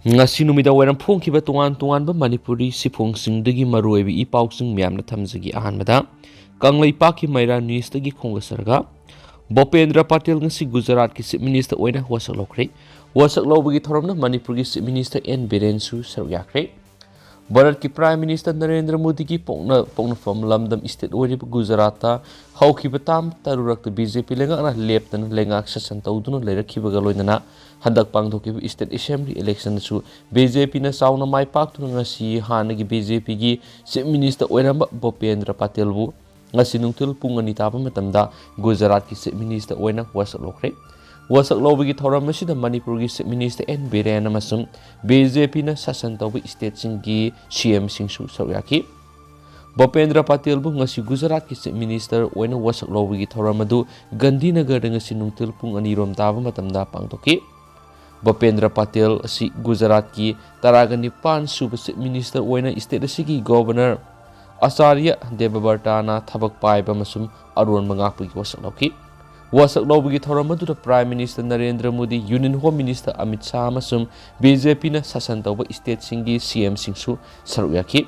ngasi numida wairam phongkiba tongan Manipuri sifungsingdagi maruibi ipausing miyamna thamjagi ahanbada Kanglaipak ki maira news-dagi khongasarga Bopendra Patil ngasi Gujarat ki Chief Minister Oina wasak lokre wasak lobagi thoramna Manipur ki Chief Minister N Birensu saruyakre Bharat ki Prime Minister Narendra Modi ki pongna from lamdam state oiriba Gujarata haukiba tam tarurak BJP lengakna leptana lengak sasan tawduna leirakhibaga loinana handak pangthokiba state assembly election su BJP na sauna mai paktuna ngasi hanagi BJP gi Chief Minister oiramba Bopendra Patil bu ngasi nungtil pung ani taba matamda Gujarat ki Chief Minister oina wasak lokre wasak lobagi thoram masida Manipur gi Chief Minister N Biren amasung BJP na sasan tawbi state singgi CM singsu sawyaki Bopendra Patil bu ngasi Gujarat ki Chief Minister oina wasak lobagi thoram adu Gandhinagar ngasi nungtil pung ani rom taba matamda pangtoki Bopendra Patil si Gujarat ki taragani pan suba Chief Minister oina state asigi governor Acharya Debabartana thabak paiba masum aron mangakpagi wasak loki wasak lobagi thoram adu Prime Minister Narendra Modi Union Home Minister Amit Shah masum BJP na sasan tawba state singgi CM singsu saruyaki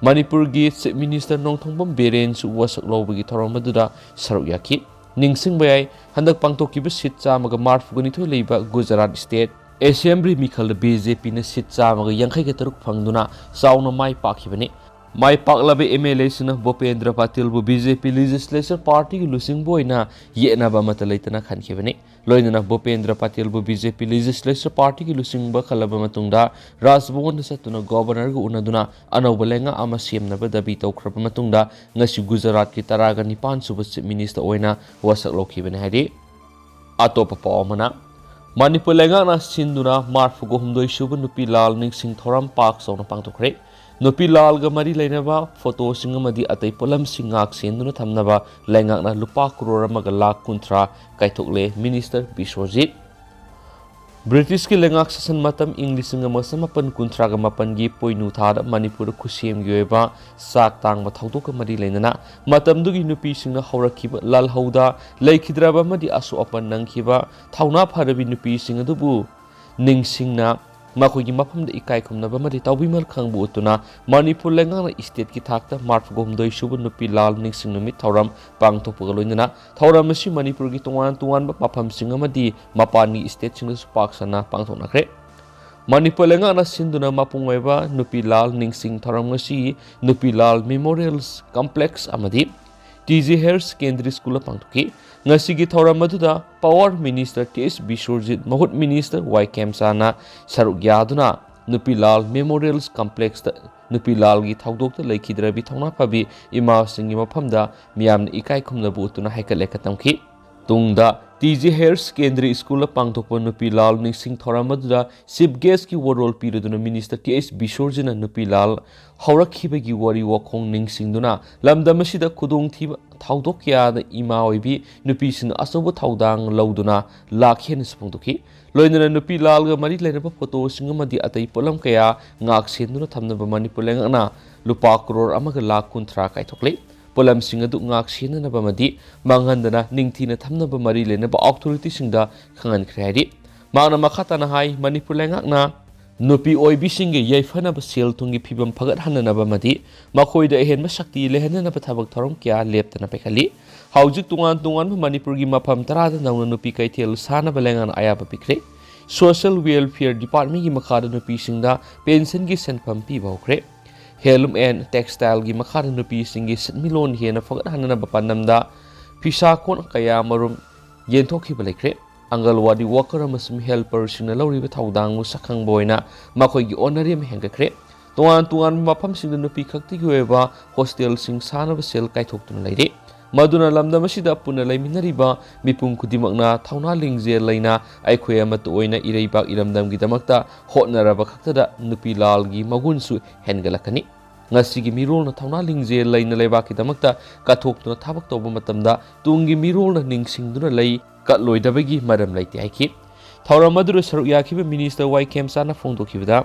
Manipur gi Chief Minister Nongthongbam Biren su wasak lobagi thoram adu saruyaki ningsing bayai handak pangtokiba seat chamaga marfugani thoi leiba Gujarat State Assembly mikhal BJP na seat chamaga yangkhai ga taruk phangduna sauna mai pakhibani mai paklaba MLA sina Bopendra Patil bu BJP Legislature Party ki lusing boina yenaba mata leitana khankhibani loinana Bopendra Patil bu BJP Legislature Party ki lusing ba khalaba matungda Rajbhavan satuna governor gu unaduna anauba lenga ama semnaba dabi tawkhraba matungda ngasi Gujarat ki taraga nipan suba Chief Minister oina wasak lokhibani hari atopa pawmana Manipur lenga na sinduna marfugo humdoi suba nupi lal ningsing thoram park sona pangtokre Nupi lal ga mari lainaba photo singamadi atai polam singak senduna thamnaba lengakna lupa crore amaga lakh kunthra kaithokle Minister Biswajit British ki lengak sasan matam English ngama samapan kunthra ga mapan gi poinu thada Manipur khusem gi oiba sak tang ma thawdok mari lainana matam dugi nupi singna haurakhiba lal hauda leikidraba madi asu apan nangkhiba thawna pharabi nupi singadubu ningsingna makogi mafamda ikai khumnaba mari tawbimal khangbu utuna Manipur lengana state ki thakta marfgom doi subu nupi lal ningsing numit thoram pangthokpaga loinana thoram asi Manipur gi tongan ba mafam singamadi mapani state singna paksana pangthoknakre Manipur lengana sinduna mapungwaiba nupi lal ningsing thoram ngasi nupi lal memorials complex amadi TG Hairs Kendri School pangthoki ngasi gi thoram aduda Power Minister KS Biswajit Mahut Minister Y Kemsana saruk yaduna nupi lal memorials complex ta nupi lal gi thawdok ta leikidrabi thawna phabi ima singi maphamda miyamna ikai khumna bu tuna haikale katamki tungda TG Hairs Kendri School pangthokpa nupi lal ningsing thoram aduda chief guest ki role piraduna Minister KS Biswajit nupi lal haurakhiba gi wari wakhong ningsingduna lamdamasida khudong thiba thawdok kya da ima oibi nupi sin asobu thawdang lauduna lakhen spongtoki loinana nupi lal ga mari lena photo singamadi atai polam kaya ngak senduna thamnaba Manipur lengana lupa crore amaga lakh kunthra kaithokle polam singadu ngak senana bamadi manghandana ningthina thamnaba mari lena ba authority singda khangan khreari magna makhata na hai Manipur lengakna nupi oibi singe yaifana ba sel tungi phibam phagat hanana madi makhoida ehenma shakti lehanana ba thabak thorom kya leptana pekhali haujik tungan Manipur gi mafam tarada nauna nupi kaithel sana balengan ayaba pikre Social Welfare Department gi makhada nupi singda pension gi senpham pi bawkre Heirloom and Textile gi makhada nupi singi setmilon hena phagat hanana ba pandamda pisa kon kaya marum yenthokhi balekre Angalwadi worker amasum helper singna lawriba thawdang sakhang boina makhoi gi honorarium hengakre tuan mafam singda nupi khakti gi oiba hostel sing sana sel kaithoktuna leire maduna lamdamasida puna laiminariba mipum kudimakna thawna lingje laina aikhoi amatu oina ireibak iramdam gi damakta hotnaraba khaktada nupi lal gi magunsu hengalakani ngasi gi mirol na thawna lingje laina leibak gi damakta kathoktuna thabak toba matamda tungi mirol na ningsingduna lei katloidabagi maram laiti haiki thoram aduru saruk yakhiba Minister Y Kemsana phongdokhibada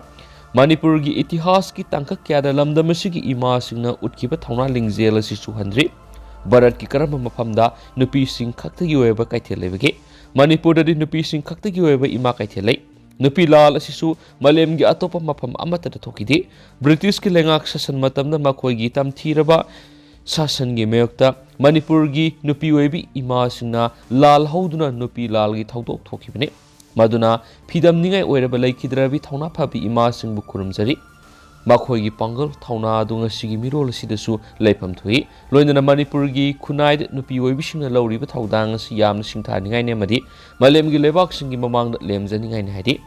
Manipur gi itihas ki tangkak kyada lamdamasigi ima singna utkhiba thawna lingjel asi suhandri Bharat ki karamba mafamda nupi sing khakta gi oiba kaithel lebage Manipur da nupi sing khakta gi oiba ima kaithel lei nupi lal asisu malemgi atopa mafam amata da thokidi British ki lengak sasan matamda makhoigi tamthiraba sasan gi mayokta Manipur gi nupi oibi ima singna lal hauduna nupi lal gi thaudok thokibani maduna phidam ningai oiraba laikhidrabi thauna phabi ima singbu khurumjari makhoigi pangal thauna adunga sigi mirol sidasu leifam thui loinana Manipur gi khunai nupi oibi singna lawriba thaudang si yamna singtha ningai ne madi malemgi lebak singi mamang lemjani ngai ne hadi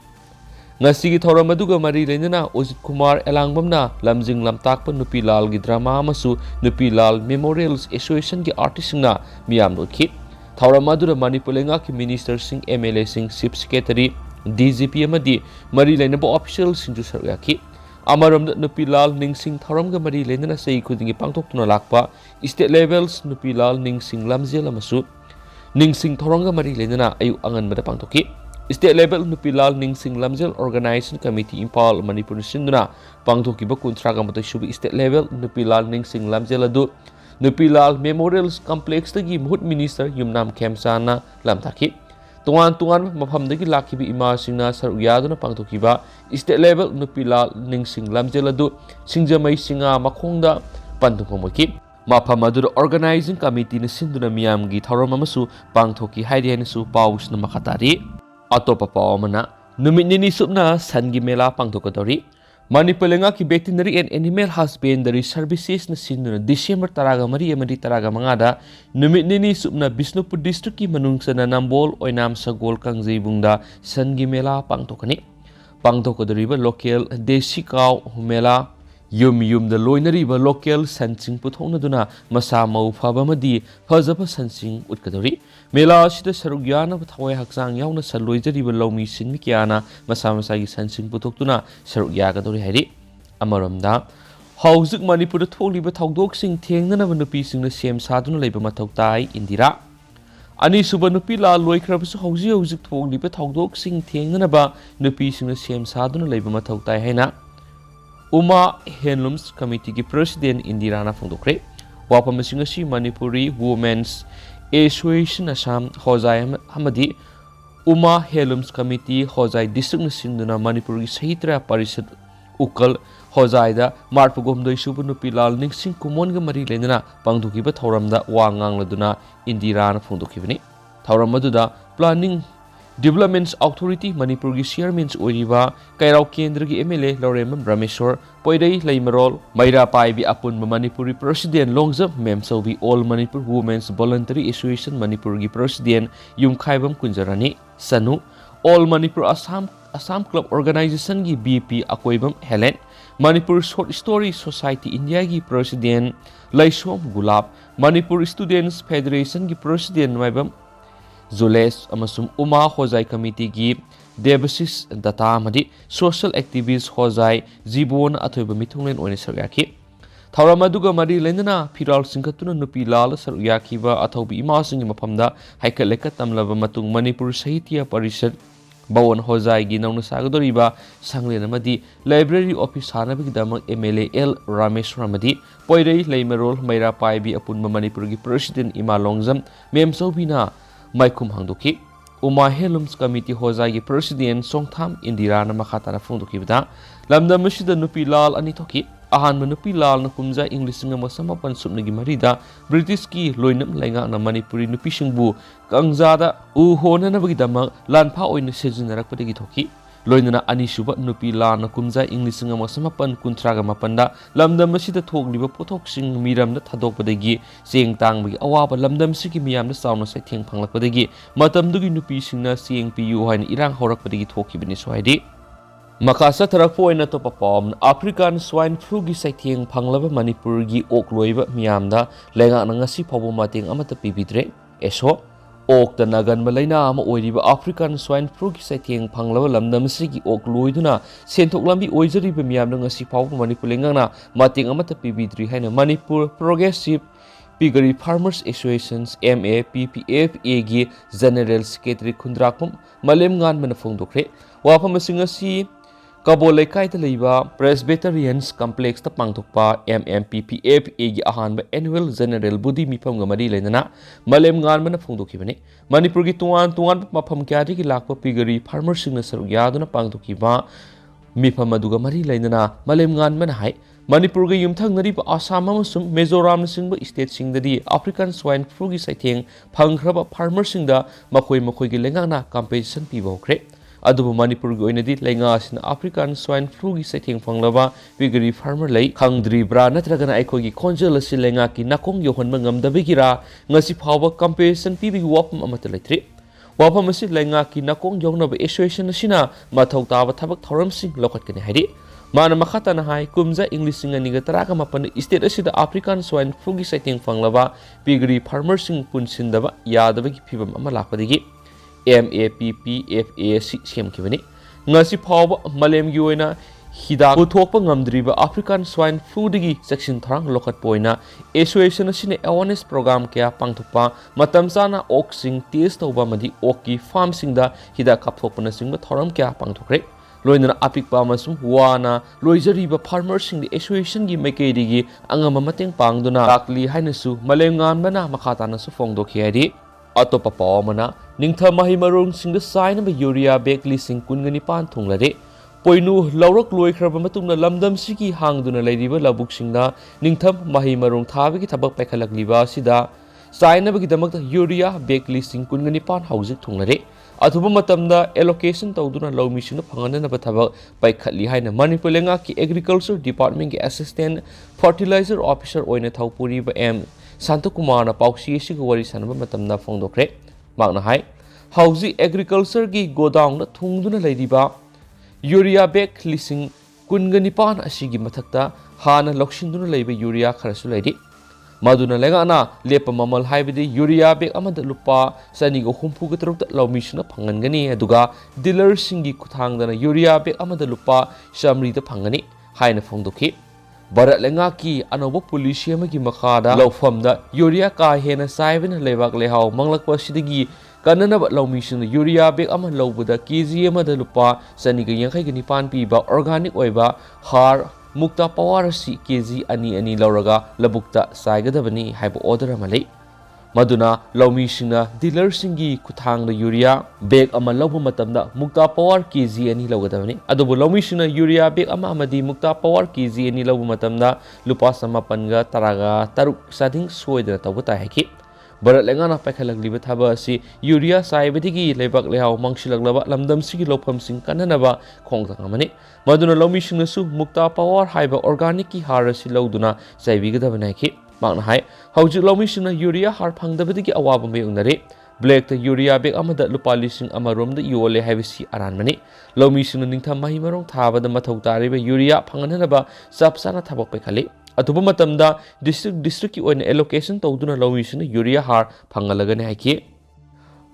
ngasigi thoram aduga mari lenana Ojit Kumar Elangbamna lamjing lamtakpa nupi lal gi drama amasu nupi lal memorials association gi artist na miyam dokhi thoram adura Manipur lenga ki minister sing MLA sing chief secretary DGP amadi mari lenaba official singju saruyaki amaram nupi lal ningsing thoram ga mari lenana sei khudingi pangthoktuna lakpa state levels nupi lal ningsing lamjel amasu ningsing thoram ga mari lenana ayu angan mada pangthokki State level nupi lal ningsing lamjel organization committee impal Manipur sinduna pangthokiba kuntraga matai subi state level nupi lal ningsing lamjel adu nupi lal memorials complex tagi muhut minister yumnam khemsana lamthaki tungan mafam dagi lakibi ima singna saruyaduna pangthokiba state level nupi lal ningsing lamjel adu singjamai singa makhongda panthokmoki mafam adu organizing committee na sinduna miyamgi thoram amasu pangthoki haidiyanasu pausna makhatari Atopa paomana numit nini supna sangi mela pangthokatori Manipur lenga ki veterinary and animal husbandry services na sinuna December taraga mari amadi taraga mangada numit nini supna Bisnupur district ki manungsana Nambol Oinam Sagol Kangjeibungda sangi mela pangthokani pangthokadoriba local desi cow mela yum da loinariba local sansing puthonaduna masa mau phaba madi phajaba sansing utkadori mela sida sarugyana thawai haksang yauna saloijariba lomi sinmi kyana masa gi sansing puthoktuna sarugya gadori hari amaramda hauzik Manipur tholiba thawdok sing thengnana nupi singna sem saduna leiba mathoktai Indira ani suba nupi la loikhrabasu hauzik tholiba thawdok sing thengnana ba nupi singna sem saduna leiba mathoktai haina Uma Handlooms Committee ki President Indira na phongdokre wapam singasi Manipuri Women's Association Assam Hozai Hamadi Uma Handlooms Committee Hozai District Sinduna Manipuri Sahitra Parishad Ukal Hozai da Marpagom doi subu nupi lal ningsing kumon ga mari lenana pangdukiba thoramda wangang laduna Indira na phongdokibani thoram aduda planning Development Authority Manipur gi Chairman oiriba Kairau Kendra gi MLA Loremam Rameshwar Poidai Leimarol Maira Paibi Apun Manipuri President Longzam Memsobi All Manipur Women's Voluntary Association Manipur gi President Yumkhaibam Kunjarani Sanu All Manipur Assam Club Organization gi BP Akoibam Helen Manipur Short Story Society India gi President Laisom Gulab Manipur Students Federation gi President Maibam Zules amasum Uma Hozai Committee gi Debasis Data amadi Social Activist Hozai Zibon athoiba mithunglen oina saryaki thawram aduga mari lenana Phiral Singhatuna nupi lal saryaki ba athobi ima singi mafamda haikaleka tamlaba matung Manipur Sahitya Parishad Bawon Hozai gi nauna sagadoriba sanglen amadi Library Office hanabigi damak MLA L Rameshwar amadi Poirei Leimarol Maira Paibi apunma Manipur gi President Ima Longzam Memsobina Maikum Hangdoki Uma Handlooms Committee Hozai gi President Songtham Indira na makhatara phongdokibda lamda masida nupi lal ani thoki Ahanba nupi lal na kumja English nga masamapan subnagi marida British ki loinam lainga na Manipuri nupi singbu kangjada u hona na bagi damak lanpha oina sejinarakpadagi thoki loinana ani suba nupi lal na kumja English nga masamapan kuntraga mapanda lamda masida thokliba pothok sing miramda thadokpadagi seng tangbagi awaba lamdam sigi miyamda sauna sai theng phanglakpadagi matamdugi nupi singna seng piu haina irang horakpadagi thokibani soidi Makasa tarakpo oina to papom African swine flu gi saitheng phanglaba Manipur gi okloiba miyamda lenga na ngasi phabu mating amata pibidre eso ok ta nagan malaina ama oiriba African swine flu gi saitheng phanglaba lamdam sigi okloiduna senthok lambi oijariba miyamda ngasi phabu Manipur lenga na mating amata pibidri haina Manipur Progressive Piggery Farmers Associations MAPPFA gi General Secretary Khundrakpam Malem ngan mana phongdokre wafam singasi Kabol Lekai Leiba, Presbyterians Complex the Pangtukpa, MMPPFA gi Ahanba Annual General Budi Mipam Gamari Lenana, Malem Garman of Fundukibani, Manipurgi Tuan Mapam Kadi Lakpa Pigari, Farmer Signature Yaduna Pangtukiba, Mipamaduga Mari Lenana, Malem Ganman High, Manipurgi Yumtang Narib Asama Sum, Mezoram Singba State Sing the African Swine Frugi Sighting, Pangraba Farmer Singda, Makoi Makoigi Lengana, Competition Pivo Crate. Adubu Manipur go inadi lenga sin African swine flu gi setting fanglaba pigari farmer lay khangdri bra natragana aiko gi konjel asi lenga ki nakong yohon mangam dabigira ngasi phawa competition pibi wapam amata leitri wapam asi lenga ki nakong yongna ba association asina mathau taba thabak thoram sing lokat kani haidi mana makhata na hai kumza english sing ani ga taraka mapan state asida African swine flu gi setting fanglaba pigari farmer sing punsindaba yadaba gi phibam ama lakpadigi MAPPFA Semkibani. Ngasi Power Malem Oina Hida Utopa Ngamdriba African Swine Foodigi Section Thrang Lokat Poina Association Sine Awareness Program Kia Pangtupa Matamsana Oxing Taste Obamadi Oki Farm Singda Hida Kapopana Singba Thoram Kia Pangtukre. Loina Apik Pamasum Wana Loizariba Farmers Sing the Association Gi Mekadigi Angamating Pangduna Akli Hainasu Malem Ganbana Makatana Sufongdo Kiadi. Atopa Pawamana, Ningtha Mahimarung sing the sign of a urea bakely sing Kunganipan Tunglade. Poinu, Laurok Loikrabamatuna Lamdam Siki hang duna ladiva labuk singda, Ningtham Mahimarung Taviki Tabak Pekalak Liva Sida, sign of a Gidamak urea bakely sing Kunganipan house Tunglade. Atubumatamda allocation Tauduna low mission of Hangan of Tabak by Katli Haina Manipulenga ki Agriculture Department Assistant Fertilizer Officer Oina Taupuri M. Santo Kumana Pausi Sigawari Sanaba Matamna Fondokre, Magna High, Hausi Agriculture Gi Godown Tungduna Ladiba, Urea Bek Lissing, Kunganipan Asigi Matakta, Hana Lokshinduna Laba Urea Karasuladi, Maduna Legana, Lepa Mamal Hybidi, Urea Bek Amada Lupa, Sanigo Humpugatruk, Law Mission of Pangani, Aduga, Dealer Singi Kutangana, Urea Bek Amada Lupa, Shamri the Pangani, Haina Fondoki. Barat Lengaki, Anobo Policia Magi Makada, Low Famda, Urea Ka Hena Saivan, Levak Lehau, Manglakwa Sidigi, Kanana Low Mission, Urea Big Aman Low Buddha, Kizi Madalupa, Saniga Yankagani Pan Piba, Organic Oiba, Har, Mukta Pawarasi, Kizi, Ani Lauraga, Labukta, Saigadabani, Hypo Order Malay. Maduna, Lomi Sina, Dealer Singi, Kutang the Urea, Beg Ama Lobo Matamda, Mukta Power Kizi and Logadavani, Adobo Lomi Sina, Urea, Beg Amamadi, Mukta Power Kizi and Lobo Matamda, Lupasama Panga, Taraga, Taruk, Sading, Sweden, Tabata Heki. Barat Langana Pekalag Libataba, si Urea, Saibetigi, Lebak Lehau, Mangshilagaba, Lamdam Sigi Lopam Sing Kananaba, Kongtangamani, Maduna Lomi Sina Su, Mukta Power, Hyba, Organiki, Harasi Loduna, Saibigadavanaki. Magna High, Hauji Lomisina Urea Harpang the Vidiki Awabam Unare, Black the Urea Big Amada Lupalising Amarum the Yole Havisi Aranmani, Lomisina Ninta Mahimarong Tava the Matotari Urea Panganaba, Sapsana Tabopekali, Atubumatamda, District on allocation Toduna Lomisina Urea Har Pangalagan Haki.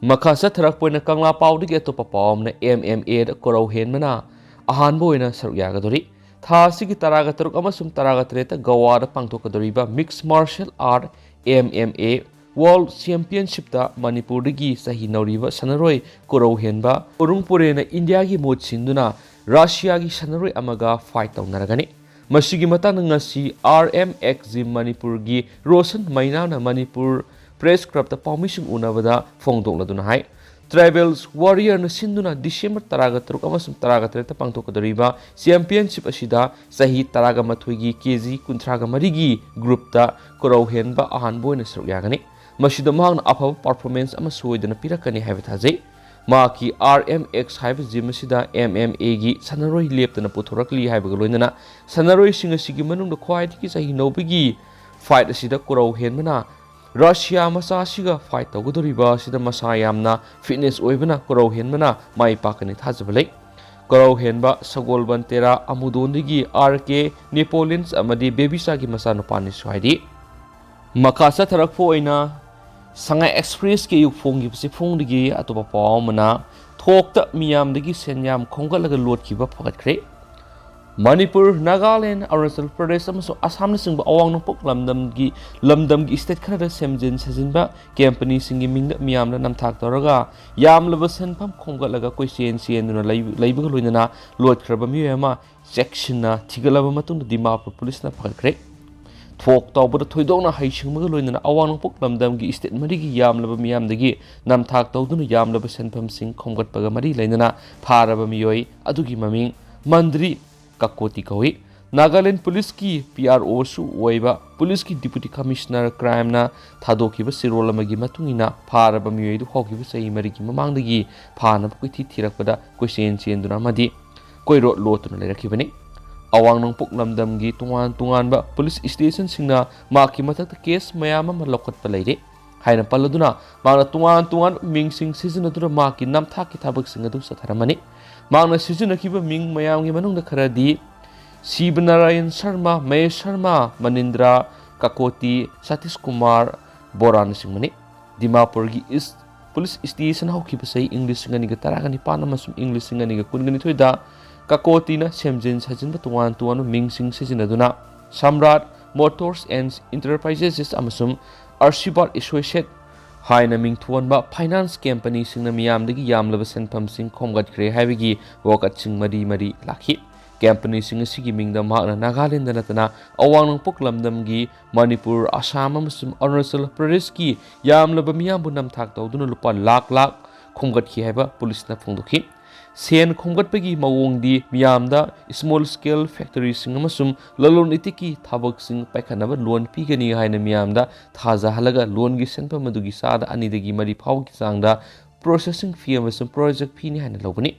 Makasa Tarakpoina Kangla Pau to get to Papam, MMA the Korouhanba, Ahanba in a Saryagadori. Thasigi Taraga Turk Amasum Taraga Treta Gawada Pangtokadoriba Mixed Martial Art MMA World Championship da Manipurigi Sahi Nauriba Sanaroi Korouhanba Urungpurena India gi Mot Sinduna Russia gi Sanaroi Amaga fight Naragani Masigi Matanangasi RMX Manipurgi Rosan Mainana Manipur Press Club the Permission Unavada Fongdong Ladunahai Tribals Warrior na Sinduna December Taraga Truk Amasum Taraga Treta Pangtokadoriba Championship Asida Sahi Taraga Matwigi Kezi Kuntraga Marigi Group ta Korouhanba Ahanba na Suryagani Masida Mahang Apa Performance Amasui na Pirakani Habitaze Maki RMX Hype Zimasida MMA gi Sanaroi Lepta na Puturakli Habagaloina Sanaroi Singasigi Manung the Quiet Sahi Nobigi Fight Asida Korouhanba na Russia Masasiga fight Togudoriba Sida Masayamna Fitness Oivana Korouhanba Mai Pakani Hazabale Korouhanba Sagol Bantera Amudondigi RK Napoleons Amadi Babysagi Masano Panis Swadi Makasa Tarakpo Oina Sanga Express ke yuk Fongi Sifongdigi Atopa Pawmana Tokta Miam Digi Senyam Kongalaga Lord Kiba Pocket Cre Manipur, Nagaland, Arunachal Pradesh amasung Assam na singba awang nongpok lamdamgi state khara semjin sajinba company singi mingda miyamna namthak tawraga yamlaba senpham khomgatlaga koisen sienduna leibaga loinana lot khraba miyama section na thigalaba matungda Dimapur police na phakhre thok tawbada thoidona haisingmaga loinana awang nongpok lamdamgi state marigi yamlaba miyamdagi namthak tawduna yamlaba senpham sing khomgatpaga mari leinana pharaba miyoi adugi maming Mandri Kakoti kawi Nagaland Police ki PRO su oiba Police ki Deputy Commissioner Crime na thadokiba sirol amagi matungina pharaba miyoi du hokiba sei marigi mamangdagi phana koithi thirakpada koisen chenduna madi koiro lotuna lerakibani awang nongpok lamdamgi tungan ba police station singna maki mathakta case mayama malokatpa leire haina paladuna mangna tungan mingsing seasonadura maki namthaki thabak singadu satharamani Mangna sijunakiba ming mayamgi manungda kharadi Sibnarayan Sharma, Mahesh Sharma, Manindra, Kakoti, Satish Kumar, Boran singmani Dimapur gi East Police Station haukiba sei English ngani ga taragani panamasum English ngani ga kungani thoida Kakoti na semjin sajinba tungan ming sing sijinaduna Samrat Motors and Enterprises amasum Archibald Associate Haina ming thuanba finance company singna miyamdagi yamlaba senpham sing khomgatkhre haibigi wokat sing mari lakhi company sing asigi mingda mahna Nagaland natana awang nongpok lamdamgi Manipur Assam amasum Arunachal Pradesh ki yamlaba miyambu namthak tawduna lupa lakh khomgatkhi haiba police na phongdokhi sen khomgatpagi mawongdi miyamda small scale factory sing amasum lalon itiki thabak sing paikhanaba loan pigani haina miyamda thaja halaga loan gi senpa madugi sada anidagi mari phau ki sangda processing fee amasum project fee ni haina lobani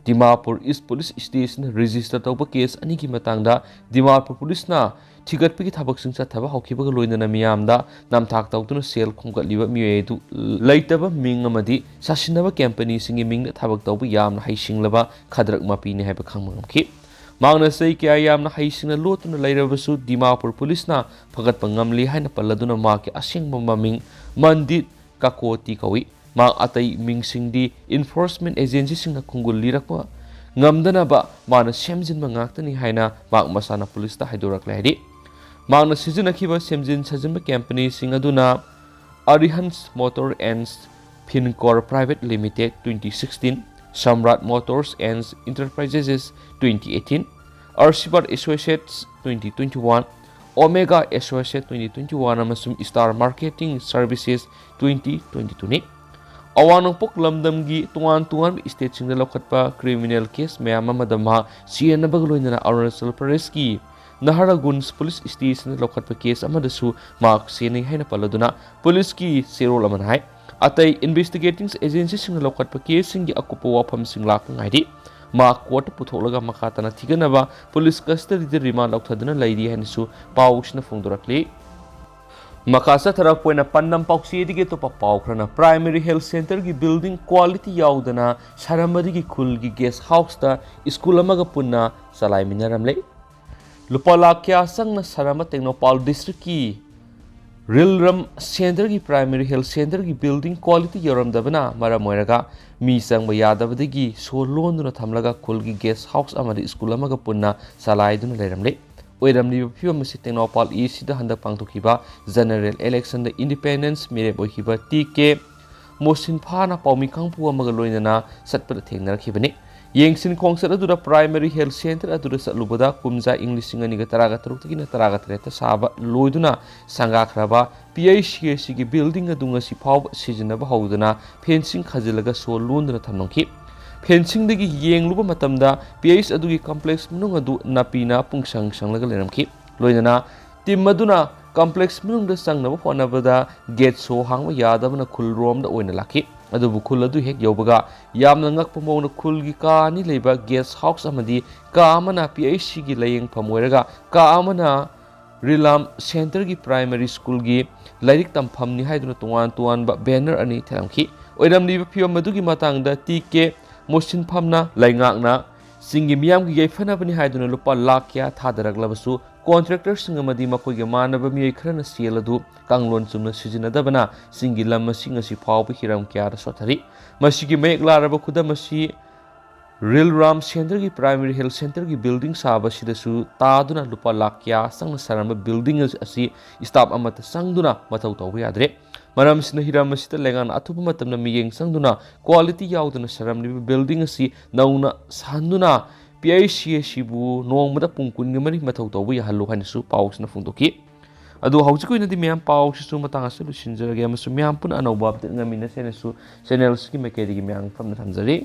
Dimapur East Police Station register tawba case ani ki matangda Dimapur police na thigatpagi thabak sing chathaba haukibaga loinana miyamda namthak tawduna sel khomgatliba miyedu leitaba ming amadi sasinaba company singi mingda thabak tawba yamna haisinglaba khadrak mapini haiba khangmamki mangna sei kya yamna haisingna lotuna leirabasu Dimapur police na phagatpa ngamli haina palladuna maki asingba maming Mandit Kakoti kawi mang atai mingsingdi enforcement agency singna khungul lirakwa ngamdana ba mana semjin mangaktani haina mang masana police ta haidorak laidi mangna sijinakiba semjin sajinba company sing aduna Arihants Motor and Fincor Private Limited 2016 Samrat Motors and Enterprises 2018 Archibald Associates 2021 Omega Associates 2021 amasum Star Marketing Services 2022 ni awang nongpok lamdamgi tungan state singda lokhatpa criminal case mayama madama siena bagloina Arunachal Pradesh ki Naharagun's police station lokhatpa case amadasu mark seni haina paladuna police ki serol amanhai atai investigating agency singda lokhatpa case singi akupo wafam sing lak ngaidi ma court putholaga makhatana thiganaba police custody de remand lokthaduna laidi hanisu pausna phongdorakli Makasa tharak poina pannam pauksi dige to paukhrana primary health center gi building quality yaudana saramadi gi khul gi guest house ta school amaga punna salai minaramle lupala kya sangna sarama technopal district ki rilram center gi primary health center gi building quality yaramdabana maramoiraga mi sangba yadabadigi solonduna thamlaga khul gi guest house amadi school amaga punna salai duna leiramle Oiramni Puma Technopal East Handa Pangtokiba General Election the Independence Mere Bohiba TK Mosin Pana Paumikangpu Magaloina Satpa Tengner Kibani Yangsin Concert to the Primary Health Center at the Salubada Kumza English Singa Taraga Trukin Taraga Saba Loiduna Sangakraba PHSG building a Dungasi Pau Seasonaba Hodana Fencing Kazilaga So Lundra Tanonki Fencing the Yang Luba Matamda, PAs Adugi complex Munungadu Napina Pungsang Sanglaga Leramki, Loinana, Tim Maduna complex Munung Sang Navada, get so hang Yadavana Kul Rom the Oina Laki, Adubukula do Hek Yobaga, Yamnangak Pomona Kulgika, Ni Labor, Guest House Amadi, Kamana PASG laying Pamueraga, Kamana Rilam Center gi Primary School gi, Lyric Tampamni Hydro Tuan banner ani Talamki, Oidam Liva Pio Madugi Matanga, TK. Mosin Pamna, Laingakna, Singi Miam Gayfana Bani Hyduna Lupa Lakia, Tadaraglabasu, contractor Singamadi Makoyamana Bami Krana Sieladu, Kanglon Sumna Sijina Dabana, Singi Lama Singasi Pau Hiram Kiara Sotari, Mashiki make Laraba Kudamashi रीलराम centre की primary health centre की building साबसिदसु तादुना लुपा लाख क्या संग सरम building असी स्टाफ अमत संगदुना मथौ तौबा यादरे मरम सिना हिराम सिता लेगान अथुप मतमना मियेंग संगदुना क्वालिटी याउदुना सरमलिबा बिल्डिंग असी नौना सान्दुना PICSबु नोंमदा पुंग कुन मरि मथौ तौबा याहल्लु हानिसु पाउसना फोंदोकी अदु हौजिकुइनदि म्याम पाउसिसु मतंग असु लुसिनजरगे अमसु म्याम पुन अनौबा अपडेट ngamiना सेनेसु चैनल्स की मेकेडी की म्याम फमना थमजरी।